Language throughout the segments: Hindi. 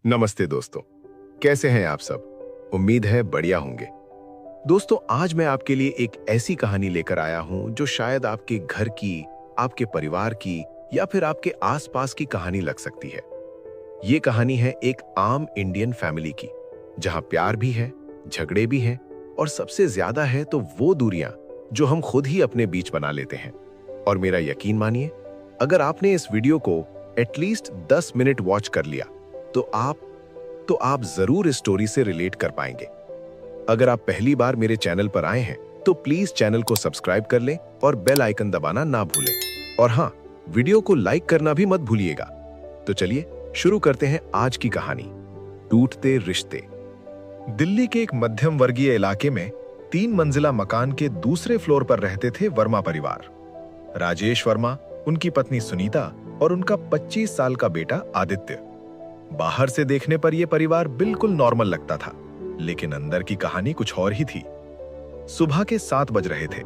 नमस्ते दोस्तों, कैसे हैं आप सब। उम्मीद है बढ़िया होंगे। दोस्तों, आज मैं आपके लिए एक ऐसी कहानी लेकर आया हूं जो शायद आपके घर की, आपके परिवार की या फिर आपके आसपास की कहानी लग सकती है। ये कहानी है एक आम इंडियन फैमिली की, जहां प्यार भी है, झगड़े भी हैं और सबसे ज्यादा है तो वो दूरियां जो हम खुद ही अपने बीच बना लेते हैं। और मेरा यकीन मानिए, अगर आपने इस वीडियो को एटलीस्ट 10 मिनट वॉच कर लिया तो आप जरूर इस स्टोरी से रिलेट कर पाएंगे। अगर आप पहली बार मेरे चैनल पर आए हैं तो प्लीज चैनल को सब्सक्राइब कर लें और बेल आइकन दबाना ना भूलें। और हाँ, वीडियो को लाइक करना भी मत भूलिएगा। तो चलिए शुरू करते हैं आज की कहानी, टूटते रिश्ते। दिल्ली के एक मध्यम वर्गीय इलाके में 3 मंजिला मकान के दूसरे फ्लोर पर रहते थे वर्मा परिवार। राजेश वर्मा, उनकी पत्नी सुनीता और उनका 25 साल का बेटा आदित्य। बाहर से देखने पर यह परिवार बिल्कुल नॉर्मल लगता था, लेकिन अंदर की कहानी कुछ और ही थी। सुबह के 7 बज रहे थे।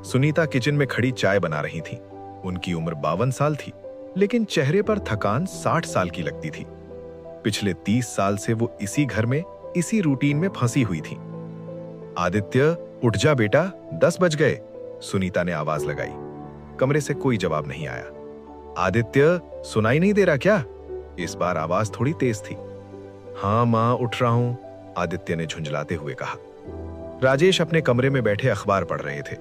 सुनीता किचन में खड़ी चाय बना रही थी। उनकी उम्र 52 साल थी, लेकिन चेहरे पर थकान 60 साल की लगती थी। पिछले 30 साल से वो इसी घर में, इसी रूटीन में फंसी हुई थी। आदित्य, उठ जा बेटा, 10 बज गए, सुनीता ने आवाज लगाई। कमरे से कोई जवाब नहीं आया। आदित्य, सुनाई नहीं दे रहा क्या? इस बार आवाज थोड़ी तेज थी। हाँ मां, उठ रहा हूं, आदित्य ने झुंझलाते हुए कहा। राजेश अपने कमरे में बैठे अखबार पढ़ रहे थे।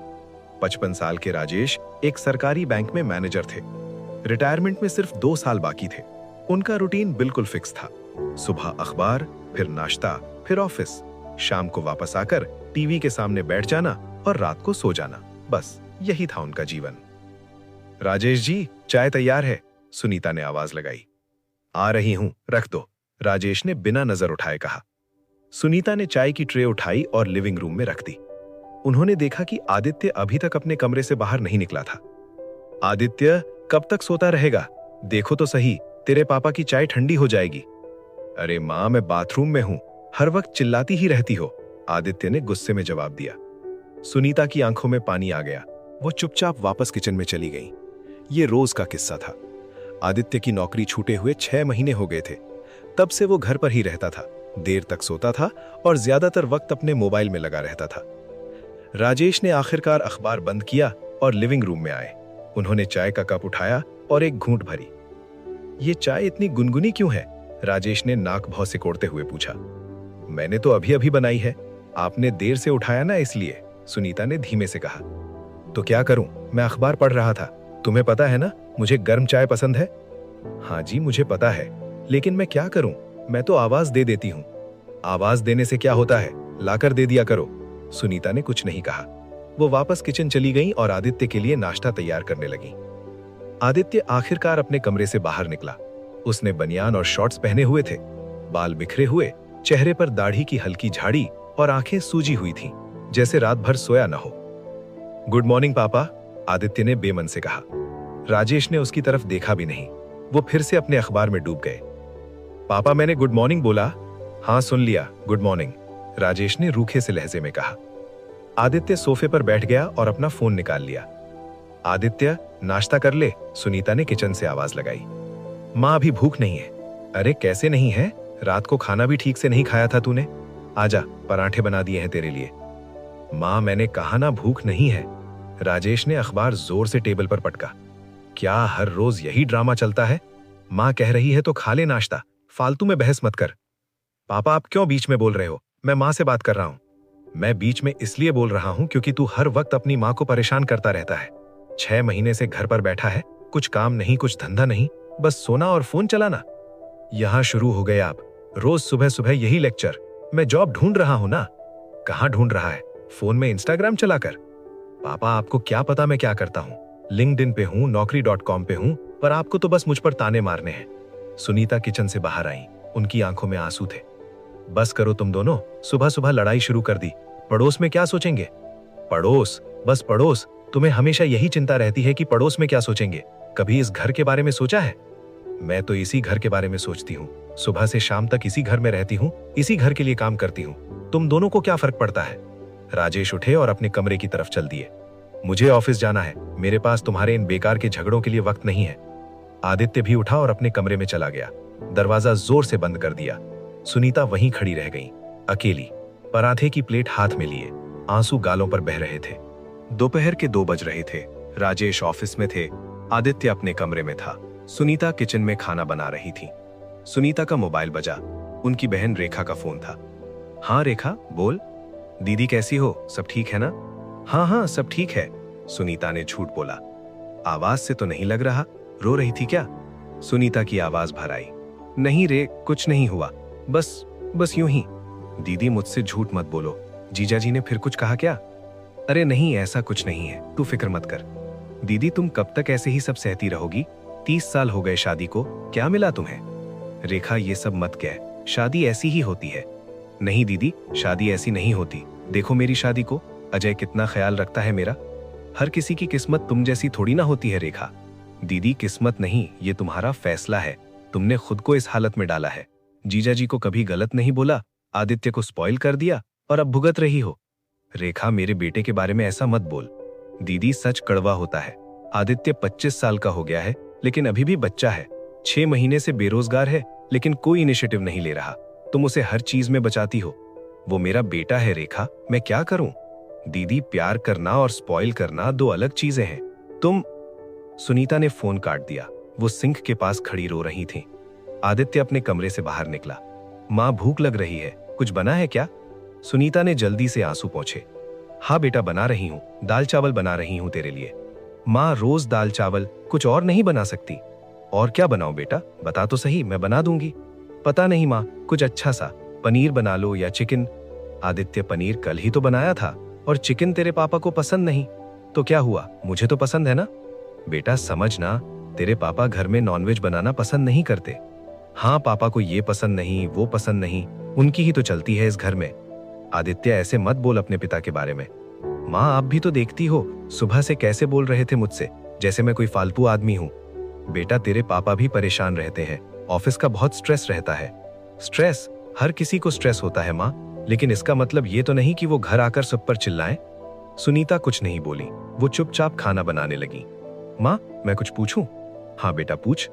55 साल के राजेश एक सरकारी बैंक में मैनेजर थे। रिटायरमेंट में सिर्फ 2 साल बाकी थे। उनका रूटीन बिल्कुल फिक्स था। सुबह अखबार, फिर नाश्ता, फिर ऑफिस, शाम को वापस आकर टीवी के सामने बैठ जाना और रात को सो जाना। बस यही था उनका जीवन। राजेश जी, चाय तैयार है, सुनीता ने आवाज लगाई। आ रही हूं, रख दो, राजेश ने बिना नजर उठाए कहा। सुनीता ने चाय की ट्रे उठाई और लिविंग रूम में रख दी। उन्होंने देखा कि आदित्य अभी तक अपने कमरे से बाहर नहीं निकला था। आदित्य, कब तक सोता रहेगा? देखो तो सही, तेरे पापा की चाय ठंडी हो जाएगी। अरे मां, मैं बाथरूम में हूं, हर वक्त चिल्लाती ही रहती हो, आदित्य ने गुस्से में जवाब दिया। सुनीता की आंखों में पानी आ गया। वो चुपचाप वापस किचन में चली गई। ये रोज का किस्सा था। आदित्य की नौकरी छूटे हुए 6 महीने हो गए थे। तब से वो घर पर ही रहता था, देर तक सोता था और ज्यादातर वक्त अपने मोबाइल में लगा रहता था। राजेश ने आखिरकार अखबार बंद किया और लिविंग रूम में आए। उन्होंने चाय का कप उठाया और एक घूंट भरी। ये चाय इतनी गुनगुनी क्यों है? राजेश ने नाक भौं से कोड़ते हुए पूछा। मैंने तो अभी अभी बनाई है, आपने देर से उठाया ना इसलिए, सुनीता ने धीमे से कहा। तो क्या करूं, मैं अखबार पढ़ रहा था। तुम्हें पता है ना, मुझे गर्म चाय पसंद है। हाँ जी, मुझे पता है, लेकिन मैं क्या करूं, मैं तो आवाज दे देती हूं। आवाज देने से क्या होता है, लाकर दे दिया करो। सुनीता ने कुछ नहीं कहा। वो वापस किचन चली गई और आदित्य के लिए नाश्ता तैयार करने लगी। आदित्य आखिरकार अपने कमरे से बाहर निकला। उसने बनियान और शॉर्ट्स पहने हुए थे, बाल बिखरे हुए, चेहरे पर दाढ़ी की हल्की झाड़ी और आंखें सूजी हुई थीं, जैसे रात भर सोया न हो। गुड मॉर्निंग पापा, आदित्य ने बेमन से कहा। राजेश ने उसकी तरफ देखा भी नहीं। वो फिर से अपने अखबार में डूब गए। पापा, मैंने गुड मॉर्निंग बोला। हाँ, सुन लिया, गुड मॉर्निंग, राजेश ने रूखे से लहजे में कहा। आदित्य सोफे पर बैठ गया और अपना फोन निकाल लिया। आदित्य, नाश्ता कर ले, सुनीता ने किचन से आवाज लगाई। माँ, अभी भूख नहीं है। अरे कैसे नहीं है, रात को खाना भी ठीक से नहीं खाया था तूने। आजा, पराठे बना दिए हैं तेरे लिए। माँ, मैंने कहा ना भूख नहीं है। राजेश ने अखबार जोर से टेबल पर पटका। क्या हर रोज यही ड्रामा चलता है? माँ कह रही है तो खा ले नाश्ता, फालतू में बहस मत कर। पापा, आप क्यों बीच में बोल रहे हो? मैं माँ से बात कर रहा हूँ। मैं बीच में इसलिए बोल रहा हूँ क्योंकि तू हर वक्त अपनी माँ को परेशान करता रहता है। 6 महीने से घर पर बैठा है, कुछ काम नहीं, कुछ धंधा नहीं, बस सोना और फोन चलाना। यहाँ शुरू हो गए आप, रोज सुबह सुबह यही लेक्चर। मैं जॉब ढूंढ रहा हूँ ना। कहाँ ढूंढ रहा है? फोन में इंस्टाग्राम चलाकर। पापा, आपको क्या पता मैं क्या करता हूँ? लिंक्डइन पे हूँ, naukri.com पे हूँ, पर आपको तो बस मुझ पर ताने मारने हैं। सुनीता किचन से बाहर आई। उनकी आंखों में आंसू थे। बस करो तुम दोनों, सुबह सुबह लड़ाई शुरू कर दी। पड़ोस में क्या सोचेंगे? पड़ोस, बस पड़ोस। तुम्हें हमेशा यही चिंता रहती है कि पड़ोस में क्या सोचेंगे। कभी इस घर के बारे में सोचा है? मैं तो इसी घर के बारे में सोचती हूँ। सुबह से शाम तक इसी घर में रहती हूँ, इसी घर के लिए काम करती हूँ। तुम दोनों को क्या फर्क पड़ता है? राजेश उठे और अपने कमरे की तरफ चल दिए। मुझे ऑफिस जाना है, मेरे पास तुम्हारे इन बेकार के झगड़ों के लिए वक्त नहीं है। आदित्य भी उठा और अपने कमरे में चला गया। दरवाजा जोर से बंद कर दिया। सुनीता वहीं खड़ी रह गई, अकेली, पराठे की प्लेट हाथ में लिए, आंसू गालों पर बह रहे थे। दोपहर के 2 बज रहे थे। राजेश ऑफिस में थे, आदित्य अपने कमरे में था। सुनीता किचन में खाना बना रही थी। सुनीता का मोबाइल बजा। उनकी बहन रेखा का फोन था। हाँ रेखा, बोल। दीदी कैसी हो, सब ठीक है ना? हाँ हाँ सब ठीक है, सुनीता ने झूठ बोला। आवाज से तो नहीं लग रहा, रो रही थी क्या? सुनीता की आवाज भर आई। नहीं रे, कुछ नहीं हुआ, बस यूं ही। दीदी मुझसे झूठ मत बोलो, जीजा जी ने फिर कुछ कहा क्या? अरे नहीं, ऐसा कुछ नहीं है, तू फिक्र मत कर। दीदी तुम कब तक ऐसे ही सब सहती रहोगी? 30 साल हो गए शादी को, क्या मिला तुम्हें? रेखा ये सब मत कह, शादी ऐसी ही होती है। नहीं दीदी, शादी ऐसी नहीं होती। देखो मेरी शादी को, अजय कितना ख्याल रखता है मेरा। हर किसी की किस्मत तुम जैसी थोड़ी ना होती है रेखा। दीदी किस्मत नहीं, ये तुम्हारा फैसला है। तुमने खुद को इस हालत में डाला है। जीजा जी को कभी गलत नहीं बोला, आदित्य को स्पॉइल कर दिया और अब भुगत रही हो। रेखा मेरे बेटे के बारे में ऐसा मत बोल। दीदी सच कड़वा होता है। आदित्य 25 साल का हो गया है, लेकिन अभी भी बच्चा है। 6 महीने से बेरोजगार है, लेकिन कोई इनिशिएटिव नहीं ले रहा। तुम उसे हर चीज में बचाती हो। वो मेरा बेटा है रेखा, मैं क्या करूं? दीदी प्यार करना और स्पॉइल करना 2 अलग चीजें हैं। तुम। सुनीता ने फोन काट दिया। वो सिंक के पास खड़ी रो रही थी। आदित्य अपने कमरे से बाहर निकला। माँ भूख लग रही है, कुछ बना है क्या? सुनीता ने जल्दी से आंसू पोंछे। हाँ बेटा बना रही हूँ, दाल चावल बना रही हूँ तेरे लिए। माँ रोज दाल चावल, कुछ और नहीं बना सकती? और क्या बनाऊं बेटा, बता तो सही, मैं बना दूंगी। पता नहीं माँ, कुछ अच्छा सा, पनीर बना लो या चिकन। आदित्य पनीर कल ही तो बनाया था, और चिकन तेरे पापा को पसंद नहीं। तो क्या हुआ, मुझे तो पसंद है ना। बेटा समझना, तेरे पापा घर में नॉनवेज बनाना पसंद नहीं करते। हाँ पापा को ये पसंद नहीं, वो पसंद नहीं, उनकी ही तो चलती है इस घर में। आदित्य ऐसे मत बोल अपने पिता के बारे में। माँ आप भी तो देखती हो, सुबह से कैसे बोल रहे थे मुझसे, जैसे मैं कोई फालतू आदमी हूँ। बेटा तेरे पापा भी परेशान रहते हैं, ऑफिस का बहुत स्ट्रेस रहता है। स्ट्रेस, हर किसी को स्ट्रेस होता है माँ, लेकिन इसका मतलब ये तो नहीं कि वो घर आकर सब पर चिल्लाएं। सुनीता कुछ नहीं बोली, वो चुपचाप खाना बनाने लगी। माँ मैं कुछ पूछूं? हाँ बेटा पूछ।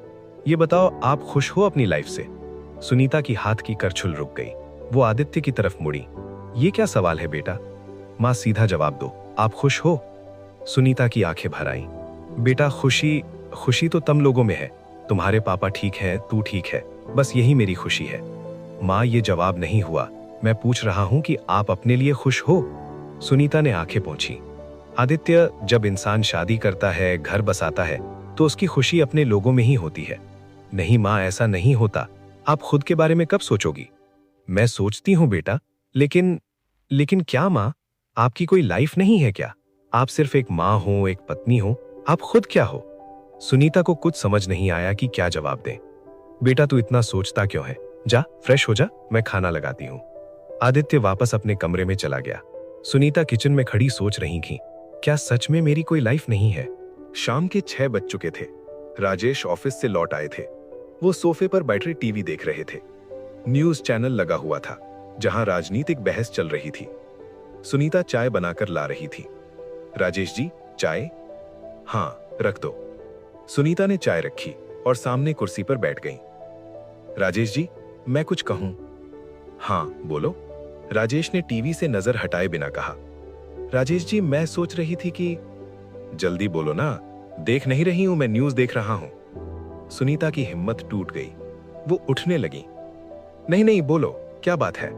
ये बताओ आप खुश हो अपनी लाइफ से? सुनीता की हाथ की करछुल रुक गई। वो आदित्य की तरफ मुड़ी। ये क्या सवाल है बेटा? माँ सीधा जवाब दो, आप खुश हो? सुनीता की आंखें भर आईं। बेटा खुशी तो तुम लोगों में है। तुम्हारे पापा ठीक है, तू ठीक है, बस यही मेरी खुशी है। माँ ये जवाब नहीं हुआ, मैं पूछ रहा हूं कि आप अपने लिए खुश हो? सुनीता ने आंखें पोंछी। आदित्य जब इंसान शादी करता है, घर बसाता है, तो उसकी खुशी अपने लोगों में ही होती है। नहीं माँ ऐसा नहीं होता, आप खुद के बारे में कब सोचोगी? मैं सोचती हूँ बेटा, लेकिन क्या माँ, आपकी कोई लाइफ नहीं है क्या? आप सिर्फ एक माँ हो, एक पत्नी हो, आप खुद क्या हो? सुनीता को कुछ समझ नहीं आया कि क्या जवाब दें। बेटा तू इतना सोचता क्यों है? जा फ्रेश हो जा, मैं खाना लगाती हूँ। आदित्य वापस अपने कमरे में चला गया। सुनीता किचन में खड़ी सोच रही थी, क्या सच में मेरी कोई लाइफ नहीं है? शाम के 6 बज चुके थे। राजेश ऑफिस से लौट आए थे। वो सोफे पर बैठे टीवी देख रहे थे। न्यूज चैनल लगा हुआ था, जहां राजनीतिक बहस चल रही थी। सुनीता चाय बनाकर ला रही थी। राजेश जी चाय? हाँ रख दो। सुनीता ने चाय रखी और सामने कुर्सी पर बैठ गई। राजेश जी मैं कुछ कहूं? हाँ बोलो। राजेश ने टीवी से नजर हटाए बिना कहा। राजेश जी मैं सोच रही थी कि। जल्दी बोलो ना, देख नहीं रही हूं मैं, न्यूज देख रहा हूं। सुनीता की हिम्मत टूट गई। वो उठने लगी। नहीं नहीं बोलो, क्या बात है?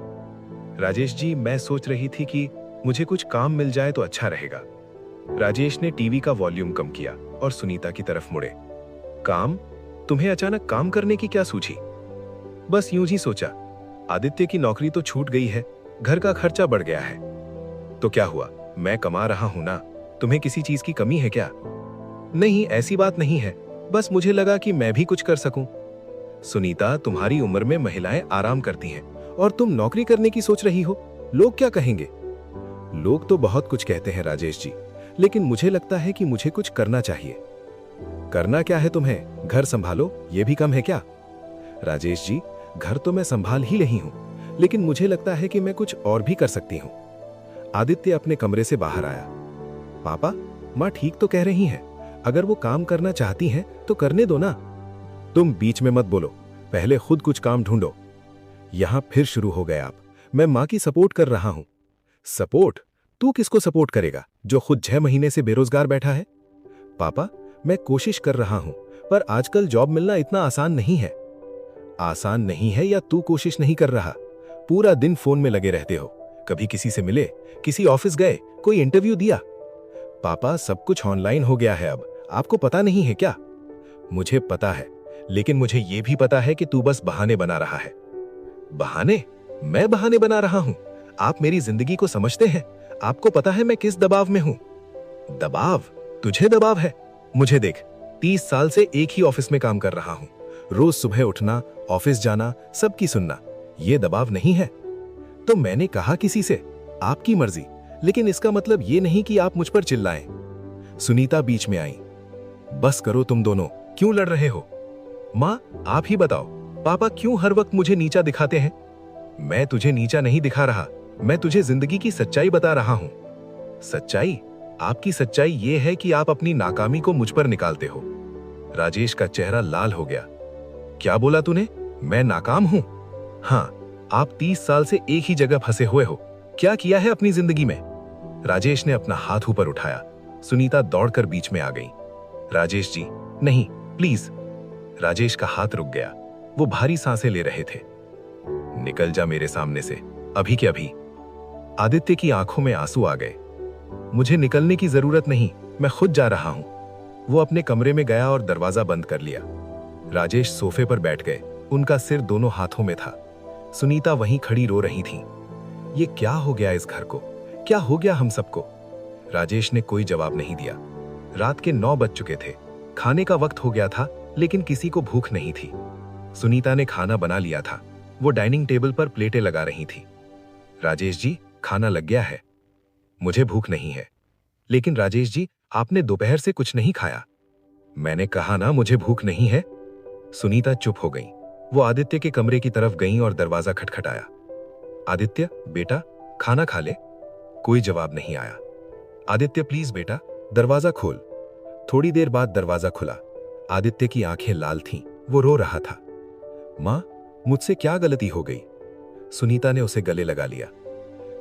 राजेश जी मैं सोच रही थी कि मुझे कुछ काम मिल जाए तो अच्छा रहेगा। राजेश ने टीवी का वॉल्यूम कम किया और सुनीता की तरफ मुड़े। काम? तुम्हें अचानक काम करने की क्या सूझी? बस यूं ही सोचा, आदित्य की नौकरी तो छूट गई है, घर का खर्चा बढ़ गया है। तो क्या हुआ, मैं कमा रहा हूं ना, तुम्हें किसी चीज की कमी है क्या? नहीं ऐसी बात नहीं है, बस मुझे लगा कि मैं भी कुछ कर सकूं। सुनीता तुम्हारी उम्र में महिलाएं आराम करती हैं और तुम नौकरी करने की सोच रही हो, लोग क्या कहेंगे? लोग तो बहुत कुछ कहते हैं राजेश जी, लेकिन मुझे लगता है कि मुझे कुछ करना चाहिए। करना क्या है तुम्हें? घर संभालो, ये भी कम है क्या? राजेश जी घर तो मैं संभाल ही रही हूं, लेकिन मुझे लगता है कि मैं कुछ और भी कर सकती हूं। आदित्य अपने कमरे से बाहर आया। पापा माँ ठीक तो कह रही हैं, अगर वो काम करना चाहती हैं तो करने दो ना। तुम बीच में मत बोलो, पहले खुद कुछ काम ढूंढो। यहां फिर शुरू हो गए आप। मैं मां की सपोर्ट कर रहा हूं। सपोर्ट? तू किसको सपोर्ट करेगा जो खुद 6 महीने से बेरोजगार बैठा है? पापा, मैं कोशिश कर रहा हूं, पर आजकल जॉब मिलना इतना आसान नहीं है। आसान नहीं है या तू कोशिश नहीं कर रहा? पूरा दिन फोन में लगे रहते हो। कभी किसी से मिले, किसी ऑफिस गए, कोई इंटरव्यू दिया? पापा, सब कुछ ऑनलाइन हो गया है अब, आपको पता नहीं है क्या? मुझे पता है, लेकिन मुझे यह भी पता है कि तू बस बहाने बना रहा है। बहाने? मैं बहाने बना रहा हूं? आप मेरी जिंदगी को समझते हैं? आपको पता है मैं किस दबाव में हूं? दबाव? तुझे दबाव है? मुझे देख, 30 साल से एक ही ऑफिस में काम कर रहा हूं। रोज सुबह उठना, ऑफिस जाना, सबकी सुनना, यह दबाव नहीं है? तो मैंने कहा किसी से, आपकी मर्जी, लेकिन इसका मतलब यह नहीं कि आप मुझ पर चिल्लाएं। सुनीता बीच में आई। बस करो तुम दोनों, क्यों लड़ रहे हो? मां, आप ही बताओ, पापा क्यों हर वक्त मुझे नीचा दिखाते हैं? मैं तुझे नीचा नहीं दिखा रहा, मैं तुझे जिंदगी की सच्चाई बता रहा हूं। सच्चाई? आपकी सच्चाई यह है कि आप अपनी नाकामी को मुझ पर निकालते हो। राजेश का चेहरा लाल हो गया। क्या बोला तूने? मैं नाकाम हूं? हां, आप 30 साल से एक ही जगह फंसे हुए हो। क्या किया है अपनी जिंदगी में? राजेश ने अपना हाथ ऊपर उठाया। सुनीता दौड़कर बीच में आ गई। राजेश जी, नहीं, प्लीज। राजेश का हाथ रुक गया। वो भारी सांसें ले रहे थे। निकल जा मेरे सामने से, अभी के अभी। आदित्य की आंखों में आंसू आ गए। मुझे निकलने की जरूरत नहीं, मैं खुद जा रहा हूं। वो अपने कमरे में गया और दरवाजा बंद कर लिया। राजेश सोफे पर बैठ गए। उनका सिर दोनों हाथों में था। सुनीता वहीं खड़ी रो रही थी। ये क्या हो गया इस घर को? क्या हो गया हम सबको? राजेश ने कोई जवाब नहीं दिया। रात के 9 बज चुके थे। खाने का वक्त हो गया था, लेकिन किसी को भूख नहीं थी। सुनीता ने खाना बना लिया था। वो डाइनिंग टेबल पर प्लेटें लगा रही थी। राजेश जी, खाना लग गया है। मुझे भूख नहीं है। लेकिन राजेश जी, आपने दोपहर से कुछ नहीं खाया। मैंने कहा ना, मुझे भूख नहीं है। सुनीता चुप हो गई। वो आदित्य के कमरे की तरफ गईं और दरवाजा खटखटाया। आदित्य, बेटा, खाना खा ले। कोई जवाब नहीं आया। आदित्य, प्लीज बेटा, दरवाजा खोल। थोड़ी देर बाद दरवाजा खुला। आदित्य की आंखें लाल थीं। वो रो रहा था। मां, मुझसे क्या गलती हो गई? सुनीता ने उसे गले लगा लिया।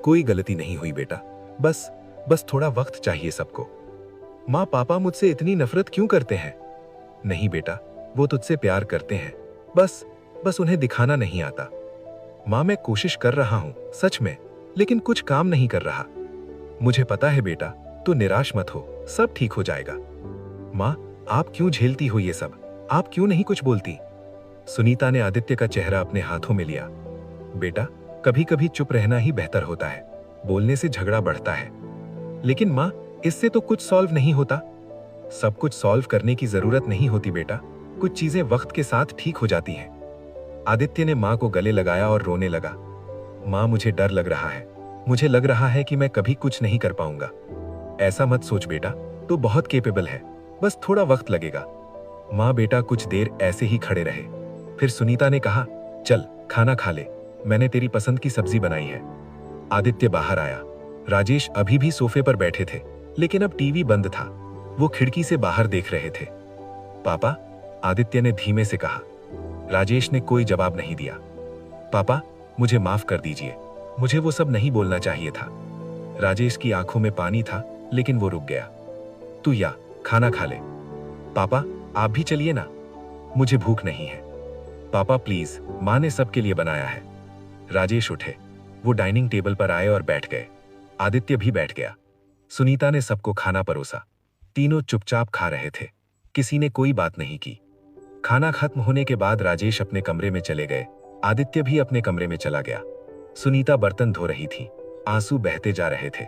कोई गलती नहीं हुई बेटा, बस थोड़ा वक्त चाहिए सबको। मां, पापा मुझसे इतनी नफरत क्यों करते हैं? नहीं बेटा, वो तुझसे प्यार करते हैं, बस उन्हें दिखाना नहीं आता। मां, मैं कोशिश कर रहा हूं, सच में, लेकिन कुछ काम नहीं कर रहा। मुझे पता है बेटा, तू निराश मत हो, सब ठीक हो जाएगा। मां, आप क्यों झेलती हो ये सब? आप क्यों नहीं कुछ बोलती? सुनीता ने आदित्य का चेहरा अपने हाथों में लिया। बेटा, कभी कभी चुप रहना ही बेहतर होता है। बोलने से झगड़ा बढ़ता है। लेकिन मां, इससे तो कुछ सॉल्व नहीं होता। सब कुछ सॉल्व करने की जरूरत नहीं होती बेटा, कुछ चीजें वक्त के साथ ठीक हो जाती हैं। आदित्य ने मां को गले लगाया और रोने लगा। मां, मुझे डर लग रहा है। मुझे लग रहा है कि मैं कभी कुछ नहीं कर पाऊंगा। ऐसा मत सोच बेटा, तू बहुत केपेबल है, बस थोड़ा वक्त लगेगा। मां, बेटा कुछ देर ऐसे ही खड़े रहे। फिर सुनीता ने कहा, चल खाना खा ले, मैंने तेरी पसंद की सब्जी बनाई है। आदित्य बाहर आया। राजेश अभी भी सोफे पर बैठे थे, लेकिन अब टीवी बंद था। वो खिड़की से बाहर देख रहे थे। पापा, आदित्य ने धीमे से कहा। राजेश ने कोई जवाब नहीं दिया। पापा, मुझे माफ कर दीजिए, मुझे वो सब नहीं बोलना चाहिए था। राजेश की आंखों में पानी था, लेकिन वो रुक गया। तू या खाना खा ले। पापा, आप भी चलिए ना, मुझे भूख नहीं है। पापा प्लीज, मां ने सबके लिए बनाया है। राजेश उठे। वो डाइनिंग टेबल पर आए और बैठ गए। आदित्य भी बैठ गया। सुनीता ने सबको खाना परोसा। तीनों चुपचाप खा रहे थे। किसी ने कोई बात नहीं की। खाना खत्म होने के बाद राजेश अपने कमरे में चले गए। आदित्य भी अपने कमरे में चला गया। सुनीता बर्तन धो रही थी। आंसू बहते जा रहे थे।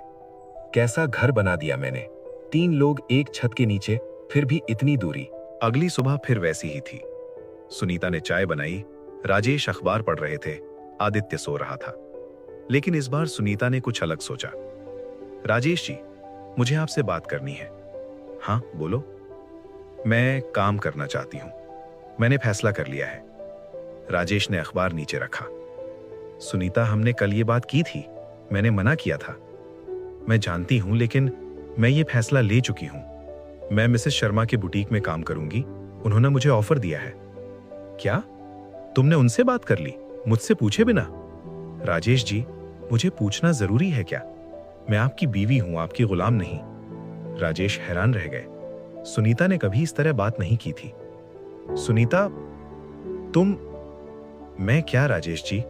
कैसा घर बना दिया मैंने। 3 लोग एक छत के नीचे, फिर भी इतनी दूरी। अगली सुबह फिर वैसी ही थी। सुनीता ने चाय बनाई। राजेश अखबार पढ़ रहे थे। आदित्य सो रहा था। लेकिन इस बार सुनीता ने कुछ अलग सोचा। राजेश जी, मुझे आपसे बात करनी है। हाँ बोलो। मैं काम करना चाहती हूं। मैंने फैसला कर लिया है। राजेश ने अखबार नीचे रखा। सुनीता, हमने कल ये बात की थी। मैंने मना किया था। मैं जानती हूं, लेकिन मैं ये फैसला ले चुकी हूं। मैं मिसेस शर्मा के बुटीक में काम करूंगी। उन्होंने मुझे ऑफर दिया है। क्या? तुमने उनसे बात कर ली, मुझसे पूछे बिना? राजेश जी, मुझे पूछना जरूरी है क्या? मैं आपकी बीवी हूं, आपकी गुलाम नहीं। राजेश हैरान रह गए। सुनीता ने कभी इस तरह बात नहीं की थी। सुनीता, तुम? मैं क्या राजेश जी,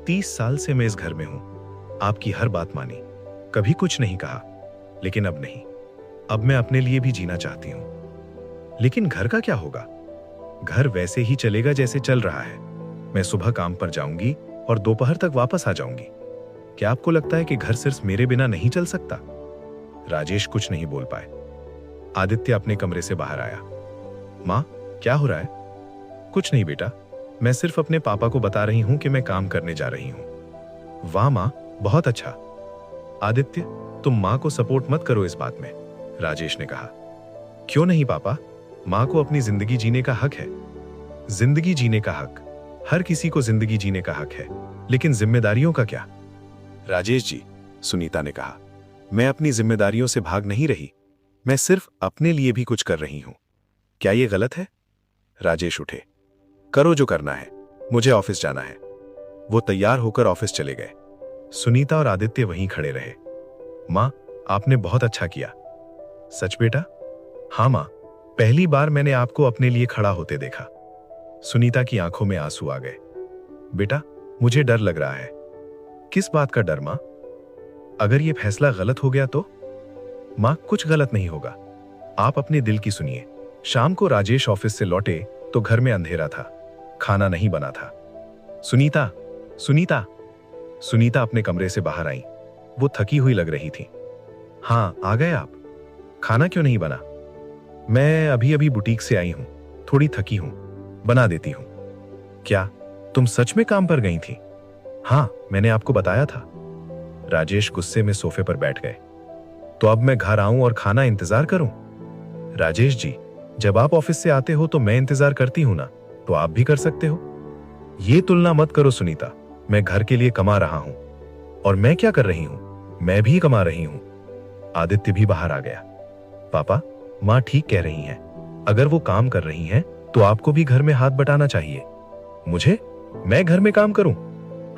30 साल से मैं इस घर में हूं, आपकी हर बात मानी, कभी कुछ नहीं कहा, लेकिन अब नहीं। अब मैं अपने लिए भी जीना चाहती हूं। लेकिन घर का क्या होगा? घर वैसे ही चलेगा जैसे चल रहा है। मैं सुबह काम पर जाऊंगी और दोपहर तक वापस आ जाऊंगी। क्या आपको लगता है कि घर सिर्फ मेरे बिना नहीं चल सकता? राजेश कुछ नहीं बोल पाए। आदित्य अपने कमरे से बाहर आया। मां, क्या हो रहा है? कुछ नहीं बेटा, मैं सिर्फ अपने पापा को बता रही हूं कि मैं काम करने जा रही हूं। वाह मां, बहुत अच्छा। आदित्य, तुम मां को सपोर्ट मत करो इस बात में, राजेश ने कहा। क्यों नहीं पापा? मां को अपनी जिंदगी जीने का हक है। जिंदगी जीने का हक, हर किसी को जिंदगी जीने का हक है, लेकिन जिम्मेदारियों का क्या? राजेश जी, सुनीता ने कहा, मैं अपनी जिम्मेदारियों से भाग नहीं रही, मैं सिर्फ अपने लिए भी कुछ कर रही हूं। क्या यह गलत है? राजेश उठे। करो जो करना है, मुझे ऑफिस जाना है। वो तैयार होकर ऑफिस चले गए। सुनीता और आदित्य वहीं खड़े रहे। मां, आपने बहुत अच्छा किया। सच बेटा? हाँ मां, पहली बार मैंने आपको अपने लिए खड़ा होते देखा। सुनीता की आंखों में आंसू आ गए। बेटा, मुझे डर लग रहा है। किस बात का डर मां? अगर यह फैसला गलत हो गया तो? मां, कुछ गलत नहीं होगा, आप अपने दिल की सुनिए। शाम को राजेश ऑफिस से लौटे तो घर में अंधेरा था, खाना नहीं बना था। सुनीता, सुनीता। सुनीता अपने कमरे से बाहर आई। वो थकी हुई लग रही थी। हाँ, आ गए आप? खाना क्यों नहीं बना? मैं अभी अभी बुटीक से आई हूं, थोड़ी थकी हूं, बना देती हूं। क्या तुम सच में काम पर गई थी? हाँ, मैंने आपको बताया था। राजेश गुस्से में सोफे पर बैठ गए। तो अब मैं घर आऊं और खाना इंतजार करूं? राजेश जी, जब आप ऑफिस से आते हो तो मैं इंतजार करती हूं ना, तो आप भी कर सकते हो। ये तुलना मत करो सुनीता, मैं घर के लिए कमा रहा हूं। और मैं क्या कर रही हूं? मैं भी कमा रही हूं। आदित्य भी बाहर आ गया। पापा, मां ठीक कह रही हैं, अगर वो काम कर रही हैं तो आपको भी घर में हाथ बटाना चाहिए। मुझे? मैं घर में काम करूं?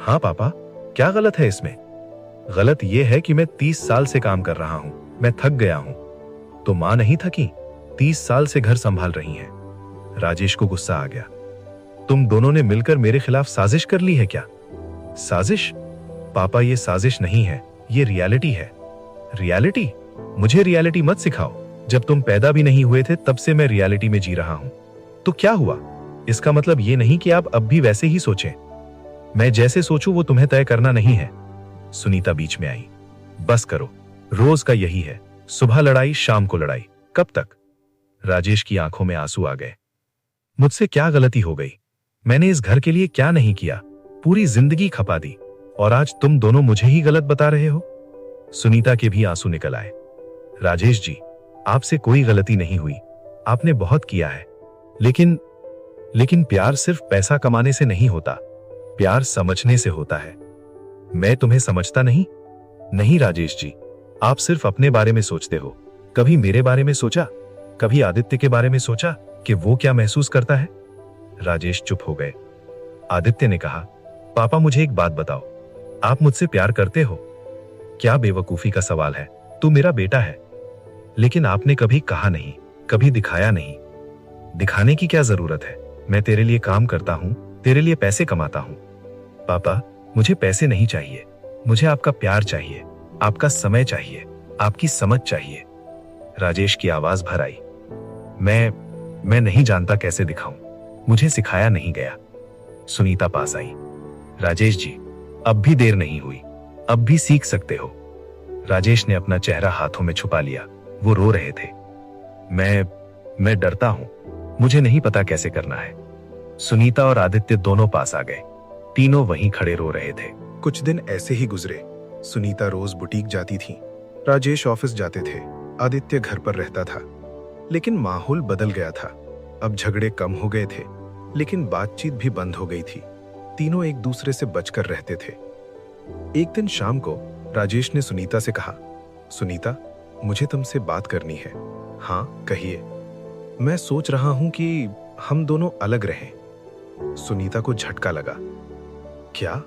हाँ पापा, क्या गलत है इसमें? गलत यह है कि मैं 30 साल से काम कर रहा हूं, मैं थक गया हूं। तो मां नहीं थकी? 30 साल से घर संभाल रही हैं। राजेश को गुस्सा आ गया। तुम दोनों ने मिलकर मेरे खिलाफ साजिश कर ली है क्या? साजिश? पापा, ये साजिश नहीं है, ये रियलिटी है। रियलिटी? मुझे रियलिटी मत सिखाओ। जब तुम पैदा भी नहीं हुए थे तब से मैं रियलिटी में जी रहा हूं। तो क्या हुआ? इसका मतलब ये नहीं कि आप अब भी वैसे ही सोचें। मैं जैसे सोचूं वो तुम्हें तय करना नहीं है। सुनीता बीच में आई। बस करो, रोज का यही है, सुबह लड़ाई, शाम को लड़ाई, कब तक? राजेश की आंखों में आंसू आ गए। मुझसे क्या गलती हो गई? मैंने इस घर के लिए क्या नहीं किया? पूरी जिंदगी खपा दी, और आज तुम दोनों मुझे ही गलत बता रहे हो? सुनीता के भी आंसू निकल आए। राजेश जी, आपसे कोई गलती नहीं हुई, आपने बहुत किया है। लेकिन प्यार सिर्फ पैसा कमाने से नहीं होता, प्यार समझने से होता है। मैं तुम्हें समझता नहीं? नहीं राजेश जी, आप सिर्फ अपने बारे में सोचते हो। कभी मेरे बारे में सोचा? कभी आदित्य के बारे में सोचा कि वो क्या महसूस करता है? राजेश चुप हो गए। आदित्य ने कहा, पापा मुझे एक बात बताओ, आप मुझसे प्यार करते हो? क्या बेवकूफी का सवाल है, तू मेरा बेटा है। लेकिन आपने कभी कहा नहीं, कभी दिखाया नहीं। दिखाने की क्या जरूरत है? मैं तेरे लिए काम करता हूं, तेरे लिए पैसे कमाता हूं। पापा, मुझे पैसे नहीं चाहिए, मुझे आपका प्यार चाहिए, आपका समय चाहिए, आपकी समझ चाहिए। राजेश की आवाज भर आई। मैं नहीं जानता कैसे दिखाऊं, मुझे सिखाया नहीं गया। सुनीता पास आई। राजेश जी, अब भी देर नहीं हुई, अब भी सीख सकते हो। राजेश ने अपना चेहरा हाथों में छुपा लिया, वो रो रहे थे। मैं डरता हूं, मुझे नहीं पता कैसे करना है। सुनीता और आदित्य दोनों पास आ गए। तीनों वहीं खड़े रो रहे थे। कुछ दिन ऐसे ही गुजरे। सुनीता रोज बुटीक जाती थी, राजेश ऑफिस जाते थे, आदित्य घर पर रहता था। लेकिन माहौल बदल गया था। अब झगड़े कम हो गए थे, लेकिन बातचीत भी बंद हो गई थी। तीनों एक दूसरे से बचकर रहते थे। एक दिन शाम को राजेश ने सुनीता से कहा, सुनीता, मुझे तुमसे बात करनी है। हाँ, कहिए। मैं सोच रहा हूं कि हम दोनों अलग रहें। सुनीता को झटका लगा। क्या?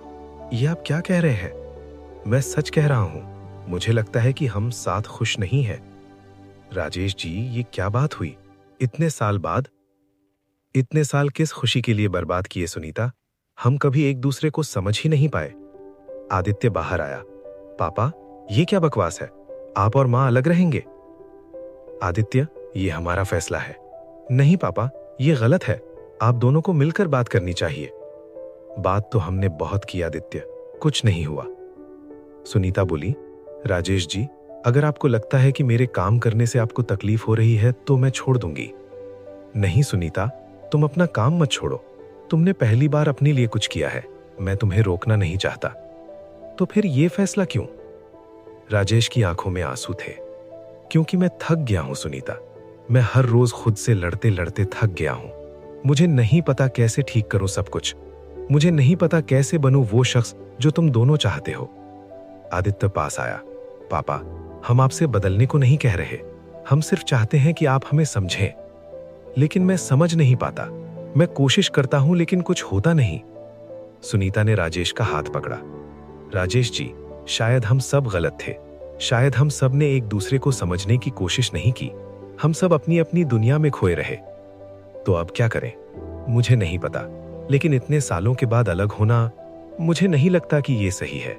ये आप क्या कह रहे हैं? मैं सच कह रहा हूं। मुझे लगता है कि हम साथ खुश नहीं हैं। राजेश जी, ये क्या बात हुई? इतने साल बाद? इतने साल किस खुशी के लिए बर्बाद किए सुनीता? हम कभी एक दूसरे को समझ ही नहीं पाए। आदित्य बाहर आया। पापा, ये क्या बकवास है? आप और मां अलग रहेंगे? आदित्य, ये हमारा फैसला है। नहीं पापा, ये गलत है। आप दोनों को मिलकर बात करनी चाहिए। बात तो हमने बहुत की आदित्य, कुछ नहीं हुआ। सुनीता बोली, राजेश जी, अगर आपको लगता है कि मेरे काम करने से आपको तकलीफ हो रही है तो मैं छोड़ दूंगी। नहीं सुनीता, तुम अपना काम मत छोड़ो। तुमने पहली बार अपने लिए कुछ किया है। मैं तुम्हें रोकना नहीं चाहता। तो फिर ये फैसला क्यों? राजेश की आंखों में आंसू थे। क्योंकि मैं थक गया हूं सुनीता। मैं हर रोज खुद से लड़ते लड़ते थक गया हूं। मुझे नहीं पता कैसे ठीक करूं सब कुछ। मुझे नहीं पता कैसे बनूं वो शख्स जो तुम दोनों चाहते हो। आदित्य पास आया। पापा, हम आपसे बदलने को नहीं कह रहे। हम सिर्फ चाहते हैं कि आप हमें समझें। लेकिन मैं समझ नहीं पाता। मैं कोशिश करता हूं लेकिन कुछ होता नहीं। सुनीता ने राजेश का हाथ पकड़ा। राजेश जी, शायद हम सब गलत थे। शायद हम सब ने एक दूसरे को समझने की कोशिश नहीं की। हम सब अपनी अपनी दुनिया में खोए रहे। तो अब क्या करें? मुझे नहीं पता, लेकिन इतने सालों के बाद अलग होना, मुझे नहीं लगता कि ये सही है।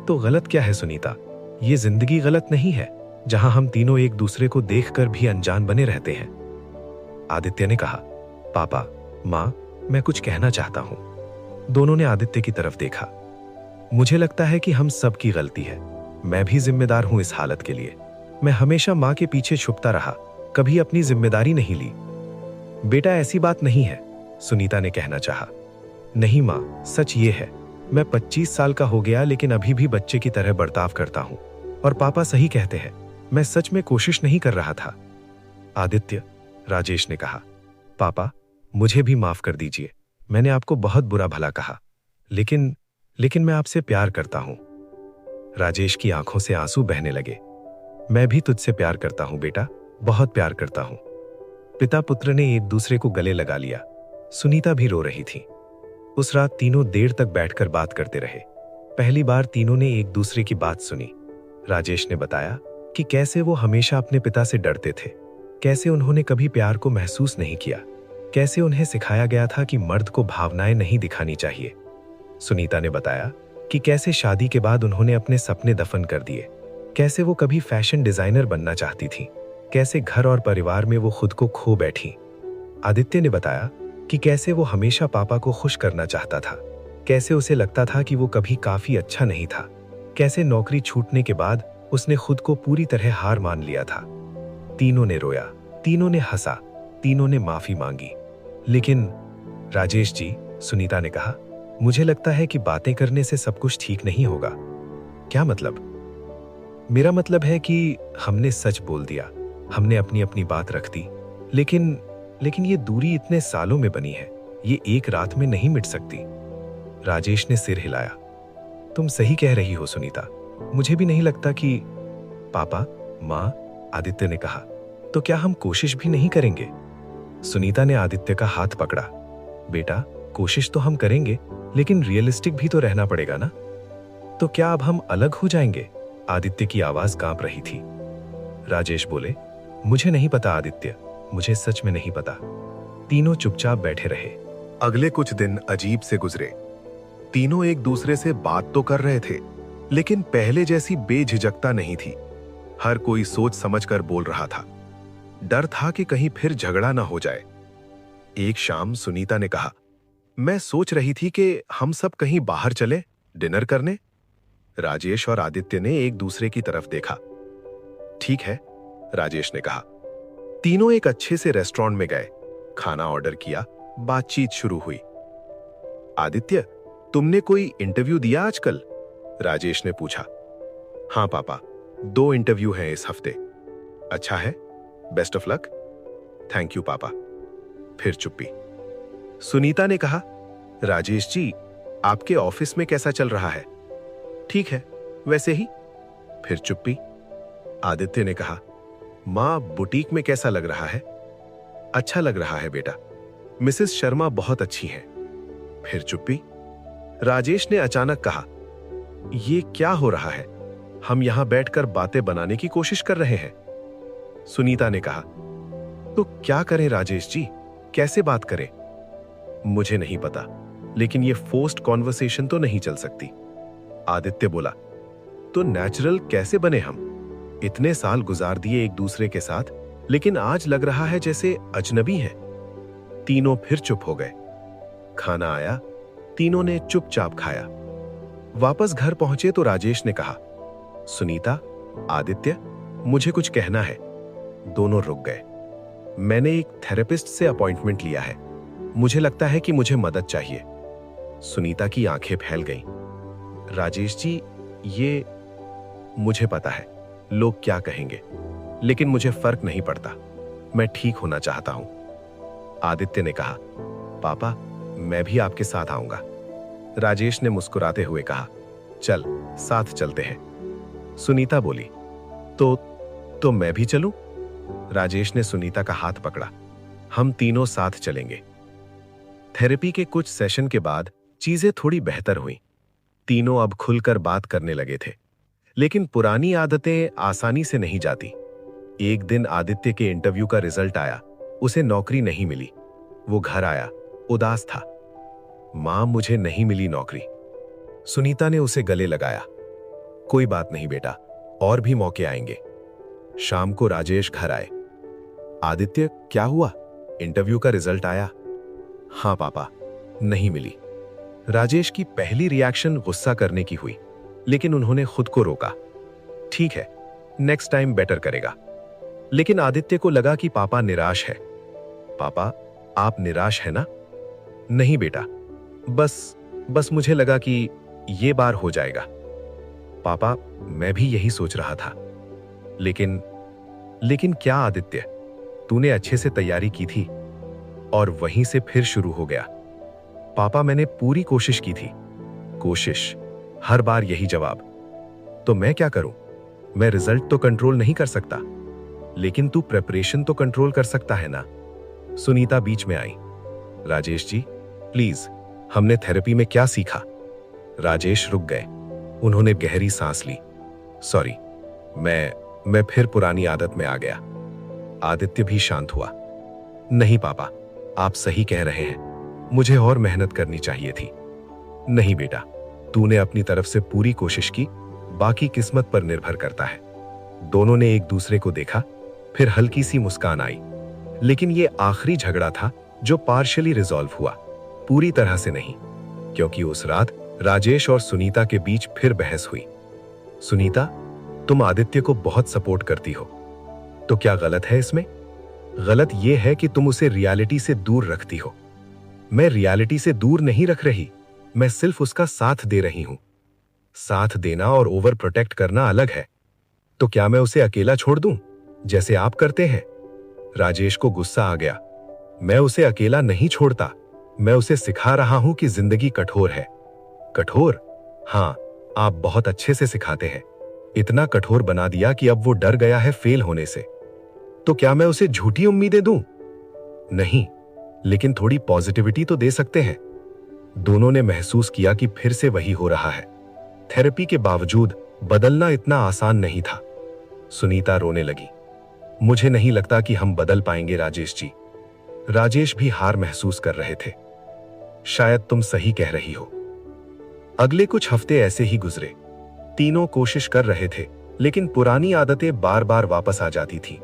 तो गलत क्या है सुनीता? ये जिंदगी गलत नहीं है, जहां हम तीनों एक दूसरे को देखकर भी अनजान बने रहते हैं। आदित्य ने कहा, पापा, मां, मैं कुछ कहना चाहता हूं। दोनों ने आदित्य की तरफ देखा। मुझे लगता है कि हम सब की गलती है। मैं भी जिम्मेदार हूं इस हालत के लिए। मैं हमेशा मां के पीछे छुपता रहा, कभी अपनी जिम्मेदारी नहीं ली। बेटा, ऐसी बात नहीं है, सुनीता ने कहना चाहा। नहीं मां, सच ये है, मैं 25 साल का हो गया लेकिन अभी भी बच्चे की तरह बर्ताव करता हूं। और पापा सही कहते हैं, मैं सच में कोशिश नहीं कर रहा था। आदित्य, राजेश ने कहा, पापा, मुझे भी माफ कर दीजिए। मैंने आपको बहुत बुरा भला कहा। लेकिन मैं आपसे प्यार करता हूं। राजेश की आंखों से आंसू बहने लगे। मैं भी तुझसे प्यार करता हूं बेटा, बहुत प्यार करता हूं। पिता पुत्र ने एक दूसरे को गले लगा लिया। सुनीता भी रो रही थी। उस रात तीनों देर तक बैठकर बात करते रहे। पहली बार तीनों ने एक दूसरे की बात सुनी। राजेश ने बताया कि कैसे वो हमेशा अपने पिता से डरते थे, कैसे उन्होंने कभी प्यार को महसूस नहीं किया, कैसे उन्हें सिखाया गया था कि मर्द को भावनाएं नहीं दिखानी चाहिए। सुनीता ने बताया कि कैसे शादी के बाद उन्होंने अपने सपने दफन कर दिए, कैसे वो कभी फैशन डिजाइनर बनना चाहती थी, कैसे घर और परिवार में वो खुद को खो बैठी। आदित्य ने बताया कि कैसे वो हमेशा पापा को खुश करना चाहता था, कैसे उसे लगता था कि वो कभी काफी अच्छा नहीं था, कैसे नौकरी छूटने के बाद उसने खुद को पूरी तरह हार मान लिया था। तीनों ने रोया, तीनों ने हंसा, तीनों ने माफी मांगी। लेकिन राजेश जी, सुनीता ने कहा, मुझे लगता है कि बातें करने से सब कुछ ठीक नहीं होगा। क्या मतलब? मेरा मतलब है कि हमने सच बोल दिया, हमने अपनी अपनी बात रख दी, लेकिन ये दूरी इतने सालों में बनी है, ये एक रात में नहीं मिट सकती। राजेश ने सिर हिलाया। तुम सही कह रही हो सुनीता, मुझे भी नहीं लगता कि। पापा, मां, आदित्य ने कहा, तो क्या हम कोशिश भी नहीं करेंगे? सुनीता ने आदित्य का हाथ पकड़ा। बेटा, कोशिश तो हम करेंगे, लेकिन रियलिस्टिक भी तो रहना पड़ेगा ना। तो क्या अब हम अलग हो जाएंगे? आदित्य की आवाज कांप रही थी। राजेश बोले, मुझे नहीं पता आदित्य, मुझे सच में नहीं पता। तीनों चुपचाप बैठे रहे। अगले कुछ दिन अजीब से गुजरे। तीनों एक दूसरे से बात तो कर रहे थे, लेकिन पहले जैसी बेझिझकता नहीं थी। हर कोई सोच समझकर बोल रहा था। डर था कि कहीं फिर झगड़ा ना हो जाए। एक शाम सुनीता ने कहा, मैं सोच रही थी कि हम सब कहीं बाहर चले डिनर करने। राजेश और आदित्य ने एक दूसरे की तरफ देखा। ठीक है, राजेश ने कहा। तीनों एक अच्छे से रेस्टोरेंट में गए, खाना ऑर्डर किया, बातचीत शुरू हुई। आदित्य, तुमने कोई इंटरव्यू दिया आजकल? राजेश ने पूछा। हाँ पापा, 2 इंटरव्यू हैं इस हफ्ते। अच्छा है, best of luck. Thank you पापा। फिर चुप्पी। सुनीता ने कहा, राजेश जी, आपके ऑफिस में कैसा चल रहा है? ठीक है, वैसे ही। फिर चुप्पी। आदित्य ने कहा, मां, बुटीक में कैसा लग रहा है? अच्छा लग रहा है बेटा। मिसेस शर्मा बहुत अच्छी हैं। फिर चुप्पी। राजेश ने अचानक कहा, ये क्या हो रहा है? हम यहां बैठकर बातें बनाने की कोशिश कर रहे हैं। सुनीता ने कहा, तो क्या करें राजेश जी, कैसे बात करें? मुझे नहीं पता, लेकिन ये फोर्स्ड कॉन्वर्सेशन तो नहीं चल सकती। आदित्य बोला, तो नेचुरल कैसे बने हम? इतने साल गुजार दिए एक दूसरे के साथ, लेकिन आज लग रहा है जैसे अजनबी हैं। तीनों फिर चुप हो गए। खाना आया, तीनों ने चुपचाप खाया। वापस घर पहुंचे तो राजेश ने कहा, सुनीता, आदित्य, मुझे कुछ कहना है। दोनों रुक गए। मैंने एक थेरेपिस्ट से अपॉइंटमेंट लिया है। मुझे लगता है कि मुझे मदद चाहिए। सुनीता की आंखें फैल गईं। राजेश जी, ये मुझे पता है लोग क्या कहेंगे, लेकिन मुझे फर्क नहीं पड़ता। मैं ठीक होना चाहता हूं। आदित्य ने कहा, पापा, मैं भी आपके साथ आऊंगा। राजेश ने मुस्कुराते हुए कहा, चल साथ चलते हैं। सुनीता बोली, तो मैं भी चलूं? राजेश ने सुनीता का हाथ पकड़ा। हम तीनों साथ चलेंगे। थेरेपी के कुछ सेशन के बाद चीजें थोड़ी बेहतर हुईं। तीनों अब खुलकर बात करने लगे थे, लेकिन पुरानी आदतें आसानी से नहीं जाती। एक दिन आदित्य के इंटरव्यू का रिजल्ट आया। उसे नौकरी नहीं मिली। वो घर आया, उदास था। मां, मुझे नहीं मिली नौकरी। सुनीता ने उसे गले लगाया। कोई बात नहीं बेटा, और भी मौके आएंगे। शाम को राजेश घर आए। आदित्य, क्या हुआ? इंटरव्यू का रिजल्ट आया? हां पापा, नहीं मिली। राजेश की पहली रिएक्शन गुस्सा करने की हुई, लेकिन उन्होंने खुद को रोका। ठीक है, नेक्स्ट टाइम बेटर करेगा। लेकिन आदित्य को लगा कि पापा निराश है। पापा, आप निराश है ना? नहीं बेटा, बस मुझे लगा कि ये बार हो जाएगा। पापा, मैं भी यही सोच रहा था। लेकिन क्या आदित्य, तूने अच्छे से तैयारी की थी? और वहीं से फिर शुरू हो गया। पापा, मैंने पूरी कोशिश की थी। कोशिश, हर बार यही जवाब। तो मैं क्या करूं? मैं रिजल्ट तो कंट्रोल नहीं कर सकता, लेकिन तू प्रेपरेशन तो कंट्रोल कर सकता है ना? सुनीता बीच में आई। राजेश जी, प्लीज, हमने थेरेपी में क्या सीखा? राजेश रुक गए। उन्होंने गहरी सांस ली। सॉरी, मैं फिर पुरानी आदत में आ गया। आदित्य भी शांत हुआ। नहीं पापा, आप सही कह रहे हैं, मुझे और मेहनत करनी चाहिए थी। नहीं बेटा, तूने अपनी तरफ से पूरी कोशिश की, बाकी किस्मत पर निर्भर करता है। दोनों ने एक दूसरे को देखा, फिर हल्की सी मुस्कान आई। लेकिन ये आखिरी झगड़ा था जो पार्शियली रिजॉल्व हुआ, पूरी तरह से नहीं, क्योंकि उस रात राजेश और सुनीता के बीच फिर बहस हुई। सुनीता, तुम आदित्य को बहुत सपोर्ट करती हो, तो क्या गलत है इसमें? गलत यह है कि तुम उसे रियलिटी से दूर रखती हो। मैं रियलिटी से दूर नहीं रख रही, मैं सिर्फ उसका साथ दे रही हूं। साथ देना और ओवर प्रोटेक्ट करना अलग है। तो क्या मैं उसे अकेला छोड़ दूं, जैसे आप करते हैं? राजेश को गुस्सा आ गया। मैं उसे अकेला नहीं छोड़ता, मैं उसे सिखा रहा हूं कि जिंदगी कठोर है। कठोर? हां, आप बहुत अच्छे से सिखाते हैं। इतना कठोर बना दिया कि अब वो डर गया है फेल होने से। तो क्या मैं उसे झूठी उम्मीदें दूं? नहीं, लेकिन थोड़ी पॉजिटिविटी तो दे सकते हैं। दोनों ने महसूस किया कि फिर से वही हो रहा है। थेरेपी के बावजूद बदलना इतना आसान नहीं था। सुनीता रोने लगी। मुझे नहीं लगता कि हम बदल पाएंगे राजेश जी। राजेश भी हार महसूस कर रहे थे। शायद तुम सही कह रही हो। अगले कुछ हफ्ते ऐसे ही गुजरे। तीनों कोशिश कर रहे थे, लेकिन पुरानी आदतें बार बार वापस आ जाती थीं।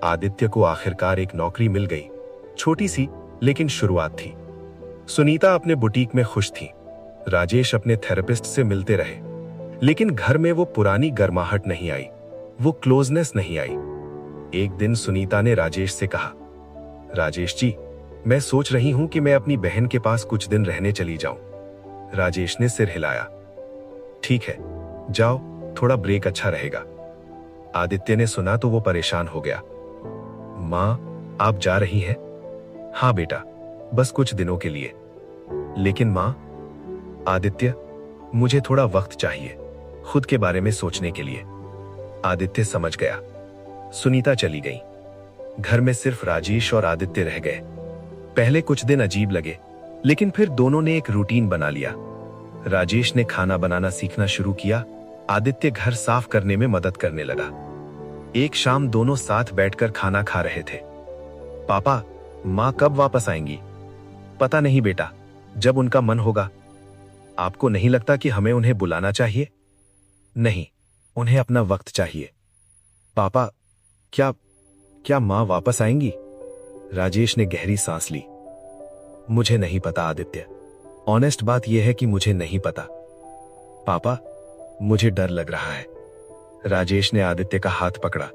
आदित्य को आखिरकार एक नौकरी मिल गई। छोटी सी, लेकिन शुरुआत थी। सुनीता अपने बुटीक में खुश थी। राजेश अपने थेरेपिस्ट से मिलते रहे, लेकिन घर में वो पुरानी गर्माहट नहीं आई, वो क्लोजनेस नहीं आई। एक दिन सुनीता ने राजेश से कहा, राजेश जी, मैं सोच रही हूं कि मैं अपनी बहन के पास कुछ दिन रहने चली जाऊं। राजेश ने सिर हिलाया। ठीक है, जाओ, थोड़ा ब्रेक अच्छा रहेगा। आदित्य ने सुना तो वो परेशान हो गया। मां, आप जा रही हैं? हां बेटा, बस कुछ दिनों के लिए। लेकिन मां, आदित्य, मुझे थोड़ा वक्त चाहिए खुद के बारे में सोचने के लिए। आदित्य समझ गया। सुनीता चली गई। घर में सिर्फ राजेश और आदित्य रह गए। पहले कुछ दिन अजीब लगे, लेकिन फिर दोनों ने एक रूटीन बना लिया। राजेश ने खाना बनाना सीखना शुरू किया, आदित्य घर साफ करने में मदद करने लगा। एक शाम दोनों साथ बैठकर खाना खा रहे थे। पापा, माँ कब वापस आएंगी? पता नहीं बेटा, जब उनका मन होगा। आपको नहीं लगता कि हमें उन्हें बुलाना चाहिए? नहीं, उन्हें अपना वक्त चाहिए। पापा, क्या माँ वापस आएंगी? राजेश ने गहरी सांस ली। मुझे नहीं पता आदित्य, ऑनेस्ट बात यह है कि मुझे नहीं पता। पापा, मुझे डर लग रहा है। राजेश ने आदित्य का हाथ पकड़ा।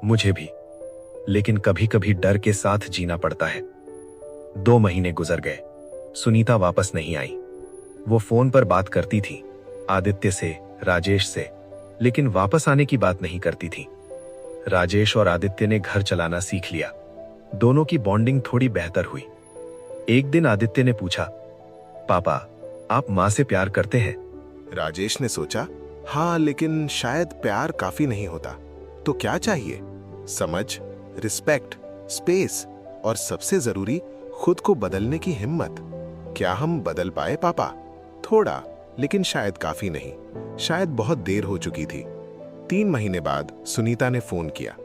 मुझे भी, लेकिन कभी कभी डर के साथ जीना पड़ता है। 2 महीने गुजर गए। सुनीता वापस नहीं आई। वो फोन पर बात करती थी, आदित्य से, राजेश से, लेकिन वापस आने की बात नहीं करती थी। राजेश और आदित्य ने घर चलाना सीख लिया। दोनों की बॉन्डिंग थोड़ी बेहतर हुई। एक दिन आदित्य ने पूछा, पापा, आप माँ से प्यार करते हैं? राजेश ने सोचा, हाँ, लेकिन शायद प्यार काफी नहीं होता। तो क्या चाहिए? समझ, रिस्पेक्ट, स्पेस और सबसे जरूरी खुद को बदलने की हिम्मत। क्या हम बदल पाए पापा? थोड़ा, लेकिन शायद काफी नहीं। शायद बहुत देर हो चुकी थी। 3 महीने बाद सुनीता ने फोन किया,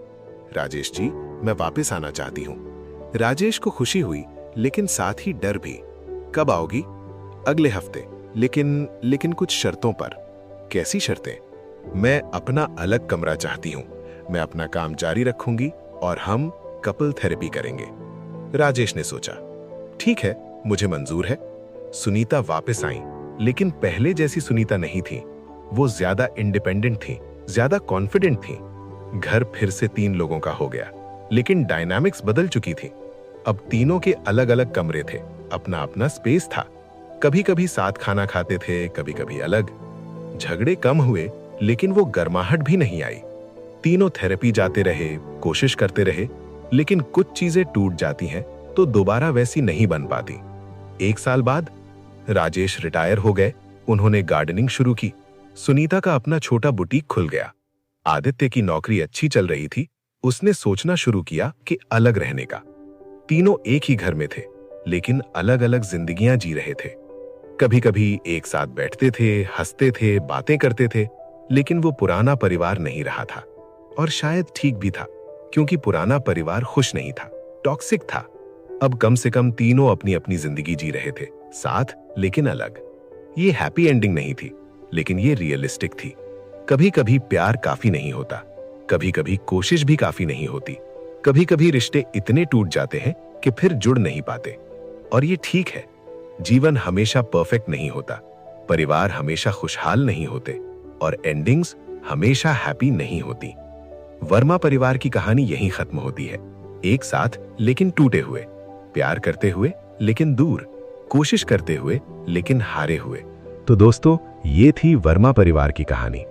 राजेश जी, मैं वापस आना चाहती हूँ। राजेश को खुशी हुई, लेकिन साथ ही डर भी। कब आओगी? अगले हफ्ते, लेकिन कुछ शर्तों पर। कैसी शर्तें? मैं अपना अलग कमरा चाहती हूँ। मैं अपना काम जारी रखूंगी और हम कपल थेरेपी करेंगे। राजेश ने सोचा, ठीक है, मुझे मंजूर है। सुनीता वापस आई, लेकिन पहले जैसी सुनीता नहीं थी। वो ज्यादा इंडिपेंडेंट थी, ज्यादा कॉन्फिडेंट थी। घर फिर से 3 लोगों का हो गया, लेकिन डायनामिक्स बदल चुकी थी। अब तीनों के अलग अलग कमरे थे, अपना अपना स्पेस था। कभी कभी साथ खाना खाते थे, कभी कभी अलग। झगड़े कम हुए, लेकिन वो गर्माहट भी नहीं आई। तीनों थेरेपी जाते रहे, कोशिश करते रहे, लेकिन कुछ चीजें टूट जाती हैं तो दोबारा वैसी नहीं बन पाती। 1 साल बाद राजेश रिटायर हो गए। उन्होंने गार्डनिंग शुरू की। सुनीता का अपना छोटा बुटीक खुल गया। आदित्य की नौकरी अच्छी चल रही थी। उसने सोचना शुरू किया कि अलग रहने का। तीनों एक ही घर में थे, लेकिन अलग अलग जिंदगियां जी रहे थे। कभी कभी एक साथ बैठते थे, हंसते थे, बातें करते थे, लेकिन वो पुराना परिवार नहीं रहा था। और शायद ठीक भी था, क्योंकि पुराना परिवार खुश नहीं था, टॉक्सिक था। अब कम से कम तीनों अपनी अपनी जिंदगी जी रहे थे, साथ लेकिन अलग। ये हैप्पी एंडिंग नहीं थी, लेकिन ये रियलिस्टिक थी। कभी कभी प्यार काफी नहीं होता, कभी कभी कोशिश भी काफी नहीं होती। कभी कभी रिश्ते इतने टूट जाते हैं कि फिर जुड़ नहीं पाते। और ये ठीक है, जीवन हमेशा परफेक्ट नहीं होता, परिवार हमेशा खुशहाल नहीं होते, और एंडिंग्स हमेशा हैप्पी नहीं होती। वर्मा परिवार की कहानी यहीं खत्म होती है। एक साथ लेकिन टूटे हुए, प्यार करते हुए लेकिन दूर, कोशिश करते हुए लेकिन हारे हुए। तो दोस्तों, ये थी वर्मा परिवार की कहानी।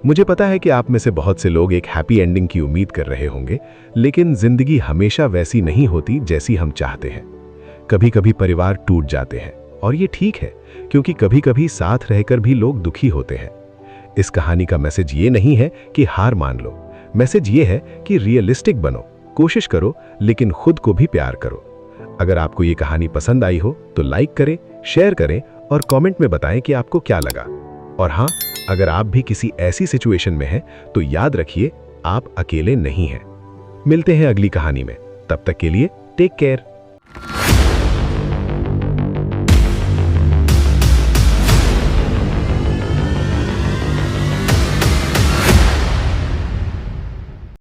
मुझे पता है कि आप में से बहुत से लोग एक हैप्पी एंडिंग की उम्मीद कर रहे होंगे, लेकिन जिंदगी हमेशा वैसी नहीं होती जैसी हम चाहते हैं। कभी कभी परिवार टूट जाते हैं, और ये ठीक है, क्योंकि कभी कभी साथ रहकर भी लोग दुखी होते हैं। इस कहानी का मैसेज ये नहीं है कि हार मान लो। मैसेज ये है कि रियलिस्टिक बनो, कोशिश करो, लेकिन खुद को भी प्यार करो। अगर आपको ये कहानी पसंद आई हो तो लाइक करें, शेयर करें और कमेंट में बताएं कि आपको क्या लगा। और हाँ, अगर आप भी किसी ऐसी सिचुएशन में हैं तो याद रखिए, आप अकेले नहीं हैं। मिलते हैं अगली कहानी में। तब तक के लिए टेक केयर।